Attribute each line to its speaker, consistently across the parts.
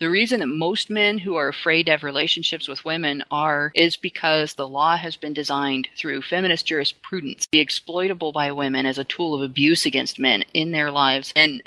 Speaker 1: The reason that most men who are afraid to have relationships with women is because the law has been designed through feminist jurisprudence to be exploitable by women as a tool of abuse against men in their lives, and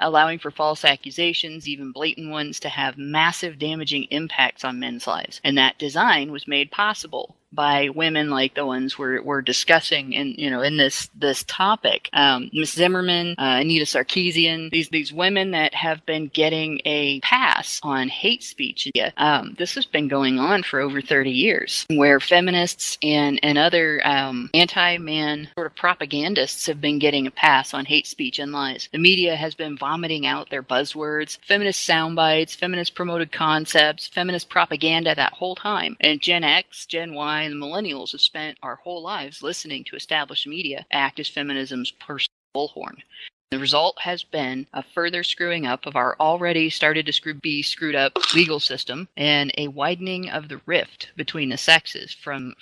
Speaker 1: allowing for false accusations, even blatant ones, to have massive damaging impacts on men's lives. And that design was made possible by women like the ones we're discussing in this topic. Ms. Zimmerman, Anita Sarkeesian, these women that have been getting a pass on hate speech. This has been going on for over 30 years, where feminists and other anti-man sort of propagandists have been getting a pass on hate speech and lies. The media has been vomiting out their buzzwords, feminist sound bites, feminist promoted concepts, feminist propaganda that whole time. And Gen X, Gen Y, and the millennials have spent our whole lives listening to established media act as feminism's personal bullhorn. The result has been a further screwing up of our already started to be screwed up legal system, and a widening of the rift between the sexes from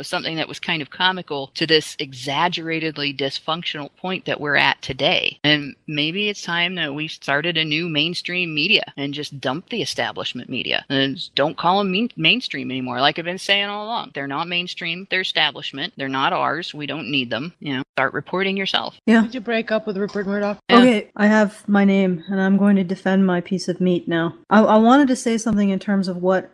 Speaker 1: something that was kind of comical to this exaggeratedly dysfunctional point that we're at today. And maybe it's time that we started a new mainstream media and just dump the establishment media and don't call them mainstream anymore. Like I've been saying all along, they're not mainstream, they're establishment, they're not ours, we don't need them. Start reporting yourself.
Speaker 2: Yeah.
Speaker 3: Did you break up with Rupert Murdoch?
Speaker 2: Yeah. Okay, I have my name, and I'm going to defend my piece of meat now. I wanted to say something in terms of what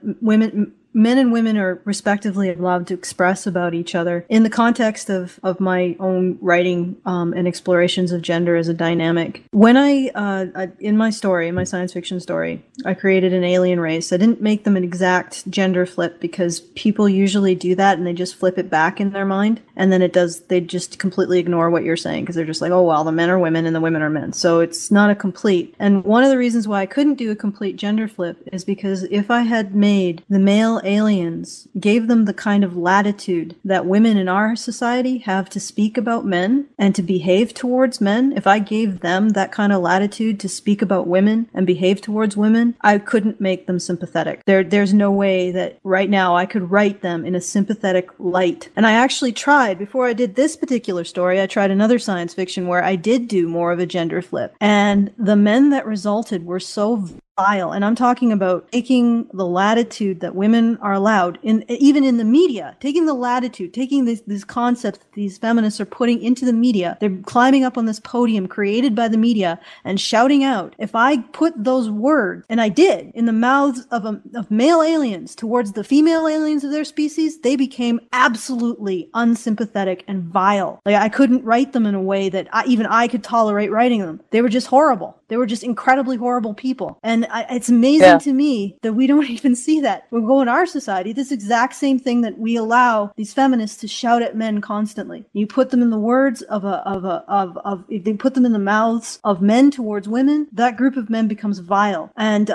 Speaker 2: men and women are respectively allowed to express about each other in the context of my own writing and explorations of gender as a dynamic. When in my science fiction story, I created an alien race. I didn't make them an exact gender flip because people usually do that and they just flip it back in their mind, and then they just completely ignore what you're saying because they're just like, oh, well, the men are women and the women are men. So it's not a complete. And one of the reasons why I couldn't do a complete gender flip is because if I had made the male aliens, gave them the kind of latitude that women in our society have to speak about men and to behave towards men, if I gave them that kind of latitude to speak about women and behave towards women, I couldn't make them sympathetic. There's no way that right now I could write them in a sympathetic light. And I actually tried, before I did this particular story, I tried another science fiction where I did do more of a gender flip. And the men that resulted were so vile. And I'm talking about taking the latitude that women are allowed, even in the media, taking the latitude, taking these concepts that these feminists are putting into the media. They're climbing up on this podium created by the media and shouting out. If I put those words, and I did, in the mouths of male aliens towards the female aliens of their species, they became absolutely unsympathetic and vile. Like, I couldn't write them in a way that even I could tolerate writing them. They were just horrible. They were just incredibly horrible people. And it's amazing to me that we don't even see that. We go in our society, this exact same thing that we allow these feminists to shout at men constantly. You put them in the words if they put them in the mouths of men towards women, that group of men becomes vile. And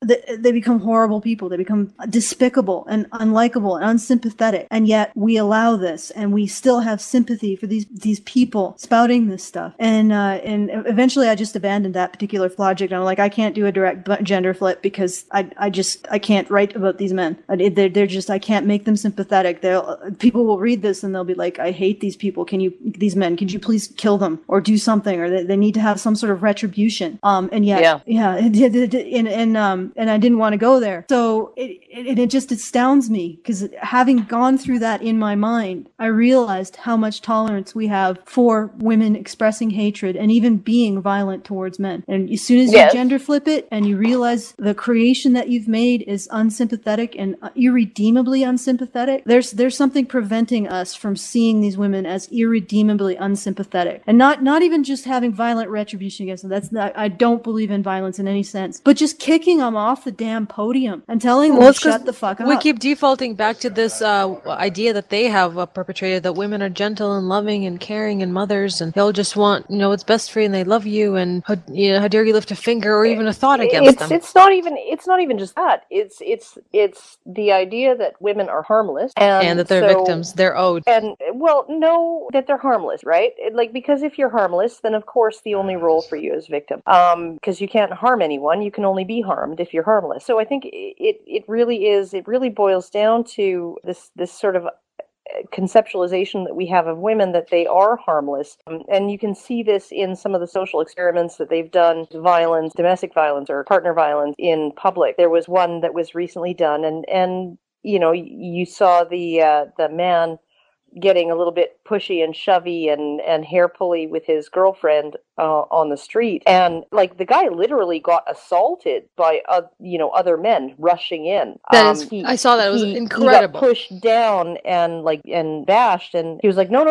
Speaker 2: they become horrible people. They become despicable and unlikable and unsympathetic. And yet we allow this, and we still have sympathy for these people spouting this stuff. And eventually I just abandoned that particular project. I'm like, I can't do a direct gender flip because I can't write about these men. I can't make them sympathetic. People will read this and they'll be like, I hate these people. These men, could you please kill them or do something, or they need to have some sort of retribution. And I didn't want to go there. So it just astounds me, because having gone through that in my mind, I realized how much tolerance we have for women expressing hatred and even being violent towards men. And as soon as you gender flip it and you realize the creation that you've made is unsympathetic and irredeemably unsympathetic, there's something preventing us from seeing these women as irredeemably unsympathetic, and not even just having violent retribution against them. I don't believe in violence in any sense, but just kicking them off the damn podium and telling them to shut the fuck up.
Speaker 3: We keep defaulting back to this idea that they have perpetrated, that women are gentle and loving and caring and mothers, and they'll just want what's best for you, and they love you, and how dare you lift a finger or even a thought against them.
Speaker 4: It's not even just that. It's the idea that women are harmless
Speaker 3: and that they're victims. They're owed.
Speaker 4: And no, that they're harmless, right? Because if you're harmless, then of course the only role for you is victim. Because you can't harm anyone. You can only be harmed if you're harmless. So I think it really boils down to this sort of conceptualization that we have of women, that they are harmless. And you can see this in some of the social experiments that they've done, violence, domestic violence or partner violence in public. There was one that was recently done, and you know, you saw the man getting a little bit pushy and shovey and hair pulley with his girlfriend on the street, and like the guy literally got assaulted by other men rushing in.
Speaker 3: That is, I saw that. It was incredible.
Speaker 4: He got pushed down and bashed, and he was like, no,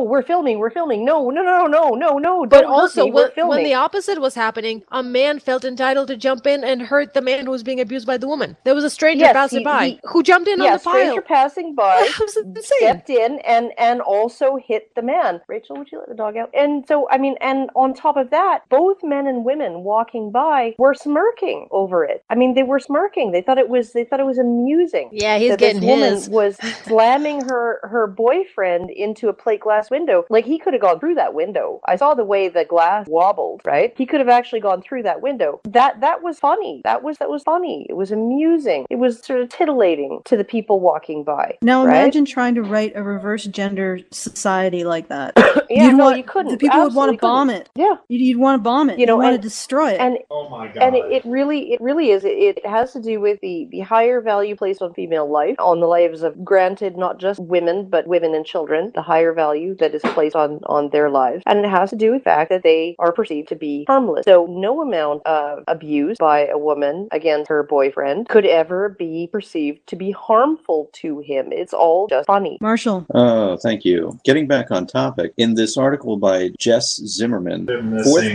Speaker 4: we're filming, no.
Speaker 3: But also, when the opposite was happening, a man felt entitled to jump in and hurt the man who was being abused by the woman. There was a stranger passing by who jumped in on the pile.
Speaker 4: Stranger passing by,
Speaker 3: that was insane.
Speaker 4: Stepped in and also hit the man. Rachel, would you let the dog out? And so, I mean, and on top of that, both men and women walking by were smirking over it. I mean, they were smirking. They thought it was amusing.
Speaker 3: Yeah, he's
Speaker 4: that
Speaker 3: getting
Speaker 4: this woman
Speaker 3: his.
Speaker 4: was slamming her boyfriend into a plate glass window. Like, he could have gone through that window. I saw the way the glass wobbled, right? He could have actually gone through that window. That was funny. That was funny. It was amusing. It was sort of titillating to the people walking by.
Speaker 2: Now
Speaker 4: right?
Speaker 2: imagine trying to write a reverse gender society like that.
Speaker 4: Yeah, you couldn't.
Speaker 2: The people would want to bomb it.
Speaker 4: Yeah.
Speaker 2: You'd want to bomb it. You'd want to destroy it.
Speaker 4: And
Speaker 5: oh my God.
Speaker 4: And it really is. It has to do with the higher value placed on female life, on the lives of, granted, not just women, but women and children, the higher value that is placed on their lives. And it has to do with the fact that they are perceived to be harmless. So no amount of abuse by a woman against her boyfriend could ever be perceived to be harmful to him. It's all just funny.
Speaker 2: Marshall.
Speaker 6: Oh, thank you. Getting back on topic, in this article by Jess Zimmerman, fourth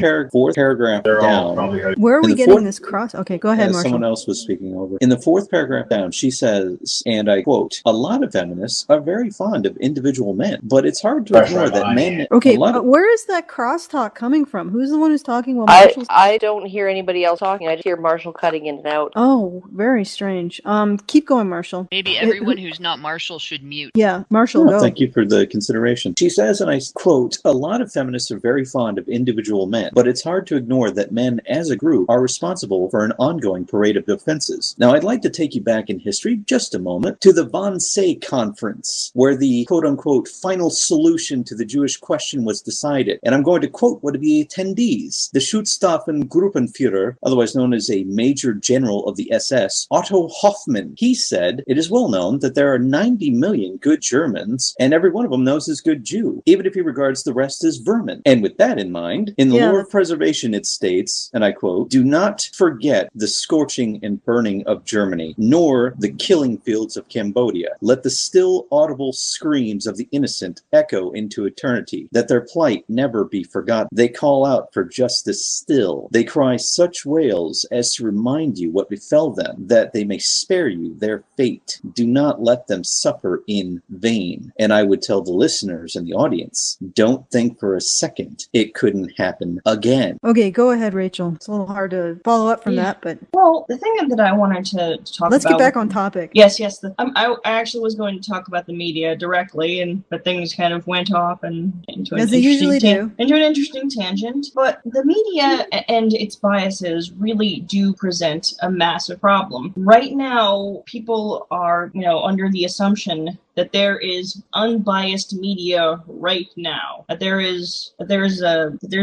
Speaker 6: paragraph down.
Speaker 2: Where are we getting this cross? Okay, go ahead, Marshall.
Speaker 6: Someone else was speaking over. In the fourth paragraph down, she says, and I quote, "A lot of feminists are very fond of individual men, but it's hard to ignore that men..."
Speaker 2: Okay, where is that crosstalk coming from? Who's the one who's talking while Marshall's...
Speaker 4: I don't hear anybody else talking. I just hear Marshall cutting in and out.
Speaker 2: Oh, very strange. Keep going, Marshall.
Speaker 1: Maybe everyone who's not Marshall should mute.
Speaker 2: Yeah, Marshall, go.
Speaker 6: Thank you for the consideration. She says, and I quote, "A lot of feminists are very fond of individual men, but it's hard to ignore that men as a group are responsible for an ongoing parade of offenses." Now, I'd like to take you back in history just a moment to the Wannsee Conference, where the quote-unquote final solution to the Jewish question was decided. And I'm going to quote one of the attendees, the Schutzstaffen-Gruppenführer, otherwise known as a Major General of the SS, Otto Hoffmann. He said, "It is well known that there are 90 million good Germans, and every one of them knows his good Jew, even if he regards the rest as vermin." And with that in mind, in the Law of Preservation it states, and I quote, "Do not forget the scorching and burning of Germany, nor the killing fields of Cambodia. Let the still audible screams of the innocent echo into eternity, that their plight never be forgotten. They call out for justice still. They cry such wails as to remind you what befell them, that they may spare you their fate. Do not let them suffer in vain." And I would tell the listeners and the audience, don't think for a second it couldn't happen again.
Speaker 2: Okay, go ahead, Rachel. It's a little hard to follow up from that, but...
Speaker 7: Well, the thing that I wanted to talk about...
Speaker 2: Let's get back on topic.
Speaker 7: Yes. I actually was going to talk about the media directly, but things kind of went off and into an interesting tangent. But the media and its biases really do present a massive problem. Right now, people are, under the assumption that there is unbiased media right now. That there's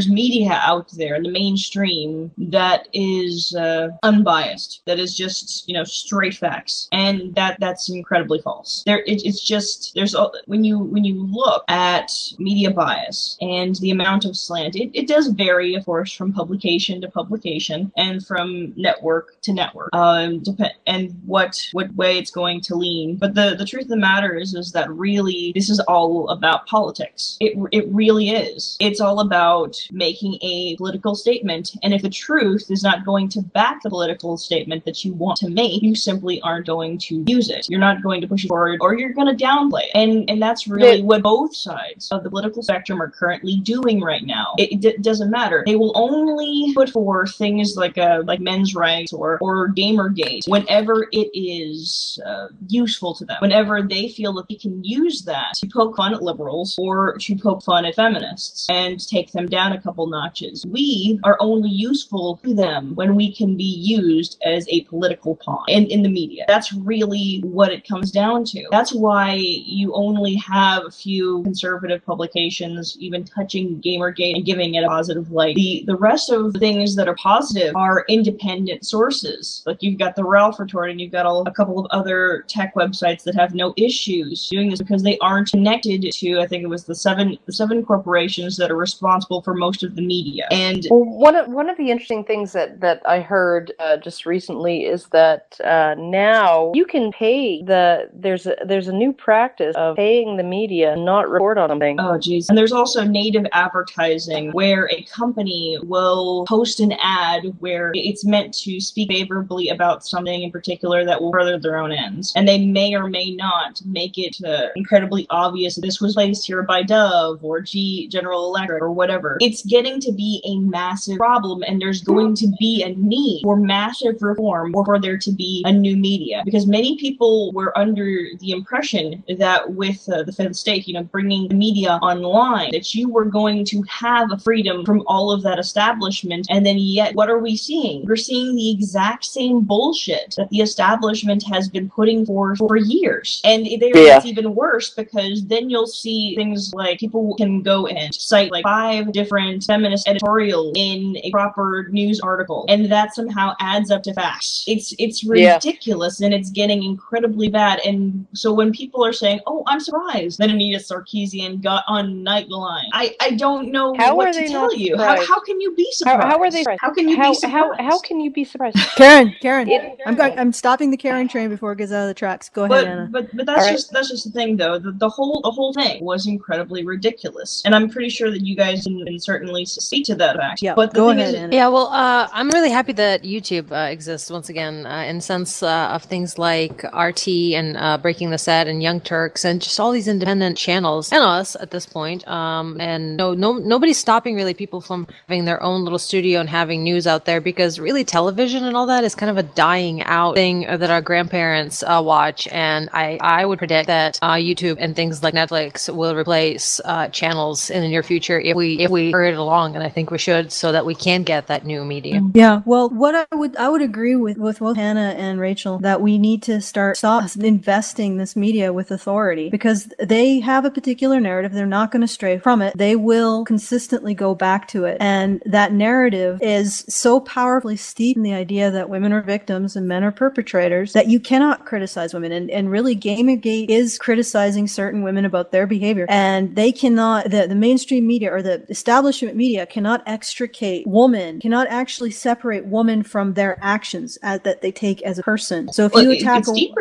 Speaker 7: media out there in the mainstream that is unbiased. That is just straight facts, and that's incredibly false. When you look at media bias and the amount of slant, it does vary, of course, from publication to publication and from network to network, and what way it's going to lean. But the truth of the matter is that really this is all about politics. It really is. It's all about making a political statement, and if the truth is not going to back the political statement that you want to make, you simply aren't going to use it. You're not going to push it forward, or you're going to downplay it. And that's really what both sides of the political spectrum are currently doing right now. It doesn't matter. They will only put forth things like men's rights or Gamergate whenever it is useful to them, whenever they feel feel that they can use that to poke fun at liberals or to poke fun at feminists and take them down a couple notches. We are only useful to them when we can be used as a political pawn in the media. That's really what it comes down to. That's why you only have a few conservative publications even touching Gamergate and giving it a positive light. The rest of the things that are positive are independent sources. Like you've got the Ralph Report and you've got a couple of other tech websites that have no issues doing this because they aren't connected to, I think it was the seven corporations that are responsible for most of the media. And
Speaker 4: one of the interesting things that I heard just recently is that now you can pay there's a new practice of paying the media and not report on something.
Speaker 7: Oh geez. And there's also native advertising where a company will post an ad where it's meant to speak favorably about something in particular that will further their own ends. And they may or may not make it incredibly obvious that this was placed here by Dove or General Electric or whatever. It's getting to be a massive problem, and there's going to be a need for massive reform or for there to be a new media, because many people were under the impression that with the fifth state, bringing the media online, that you were going to have a freedom from all of that establishment. And then yet, what are we seeing? We're seeing the exact same bullshit that the establishment has been putting forth for years. And it's even worse, because then you'll see things like people can go and cite like 5 different feminist editorials in a proper news article, and that somehow adds up to facts. It's ridiculous, and it's getting incredibly bad. And so when people are saying, "Oh, I'm surprised that Anita Sarkeesian got on Nightline," I don't know what to tell you. How can you be surprised?
Speaker 4: How are they?
Speaker 7: How can you be surprised?
Speaker 4: How can you be surprised?
Speaker 2: Karen, I'm stopping the Karen train before it gets out of the tracks. Go ahead, Anna.
Speaker 7: But that's just the thing, though. The whole thing was incredibly ridiculous, and I'm pretty sure that you guys can certainly speak to that fact.
Speaker 2: Yeah,
Speaker 7: but
Speaker 2: go ahead, Anna.
Speaker 3: Yeah, well, I'm really happy that YouTube exists once again, in sense of things like RT and Breaking the Set and Young Turks and just all these independent channels, and us at this point. And nobody's stopping really people from having their own little studio and having news out there, because really television and all that is kind of a dying out thing that our grandparents watch. And I would predict that YouTube and things like Netflix will replace channels in the near future if we hurry it along, and I think we should, so that we can get that new media.
Speaker 2: Yeah, well, what I would agree with both Hannah and Rachel, that we need to stop investing this media with authority, because they have a particular narrative. They're not going to stray from it. They will consistently go back to it, and that narrative is so powerfully steeped in the idea that women are victims and men are perpetrators that you cannot criticize women. And really, Gamergate is criticizing certain women about their behavior, and they cannot, the mainstream media or the establishment media cannot extricate woman, cannot actually separate woman from their actions that they take as a person. So if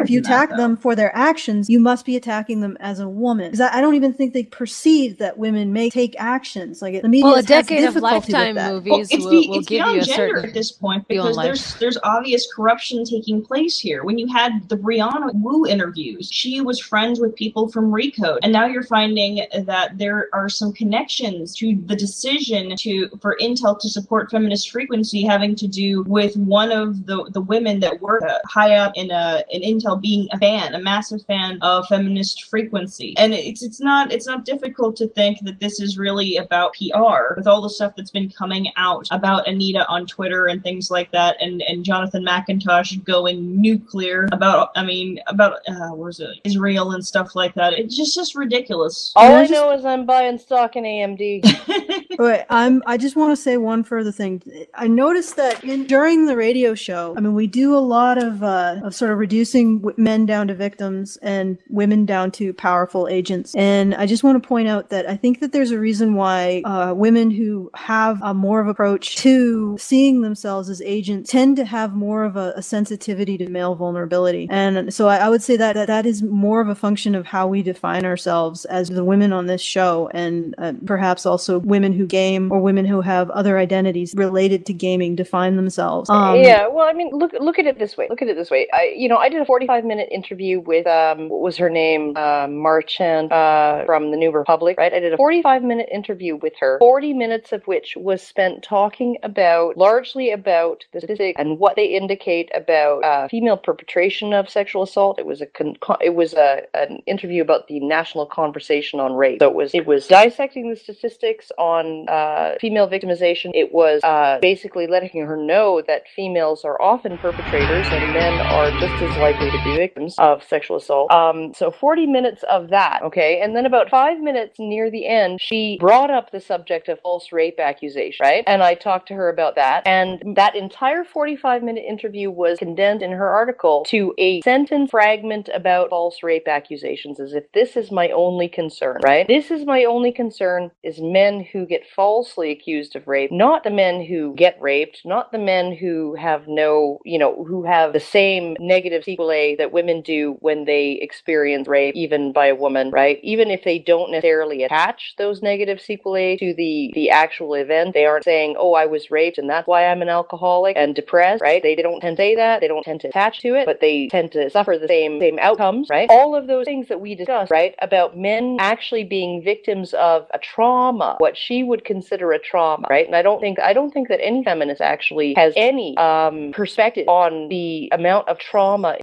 Speaker 2: you attack them for their actions, you must be attacking them as a woman. Because I don't even think they perceive that women may take actions. Like the media,
Speaker 3: a decade of Lifetime movies will give you a certain
Speaker 7: at this point, because there's obvious corruption taking place here. When you had the Brianna Wu interviews, she was friends with people from Recode, and now you're finding that there are some connections to the decision for Intel to support feminist frequency having to do with one of the women that work high up in Intel being a massive fan of feminist frequency. And it's not difficult to think that this is really about PR, with all the stuff that's been coming out about Anita on Twitter and things like that, and Jonathan McIntosh going nuclear about what was it, Israel and stuff like that. It's just ridiculous.
Speaker 4: All I know is I'm buying stock in AMD.
Speaker 2: Wait, I just want to say one further thing. I noticed that during the radio show, we do a lot of sort of reducing men down to victims and women down to powerful agents. And I just want to point out that I think that there's a reason why women who have a more of approach to seeing themselves as agents tend to have more of a sensitivity to male vulnerability. And so I would say that is more of a function of how we define ourselves as the women on this show, and perhaps also women who game or women who have other identities related to gaming define themselves.
Speaker 4: Yeah, well, I mean, look at it this way. Look at it this way. I did a 45-minute interview with what was her name, Marchand from the New Republic, right? I did a 45-minute interview with her, 40 minutes of which was spent talking largely about the statistics and what they indicate about female perpetration of sexual assault. It was an interview about the national conversation on rape. So it was dissecting the statistics on female victimization. It was basically letting her know that females are often perpetrators and men are just as likely to be victims of sexual assault. So 40 minutes of that, okay? And then about 5 minutes near the end, she brought up the subject of false rape accusation, right? And I talked to her about that. And that entire 45-minute interview was condensed in her article to a sentence fragment about false rape accusations, as if this is my only concern, right? This is my only concern is men who get falsely accused of rape, not the men who get raped, not the men who have who have the same negative sequelae that women do when they experience rape, even by a woman, right? Even if they don't necessarily attach those negative sequelae to the actual event, they aren't saying, oh, I was raped and that's why I'm an alcoholic and depressed, right? They don't tend to say that. They don't tend to attach to it, but they tend to suffer the same outcomes, right? All of those things that we discussed, right, about men actually being victims of a trauma, what she would consider a trauma, right? And I don't think that any feminist actually has any perspective on the amount of trauma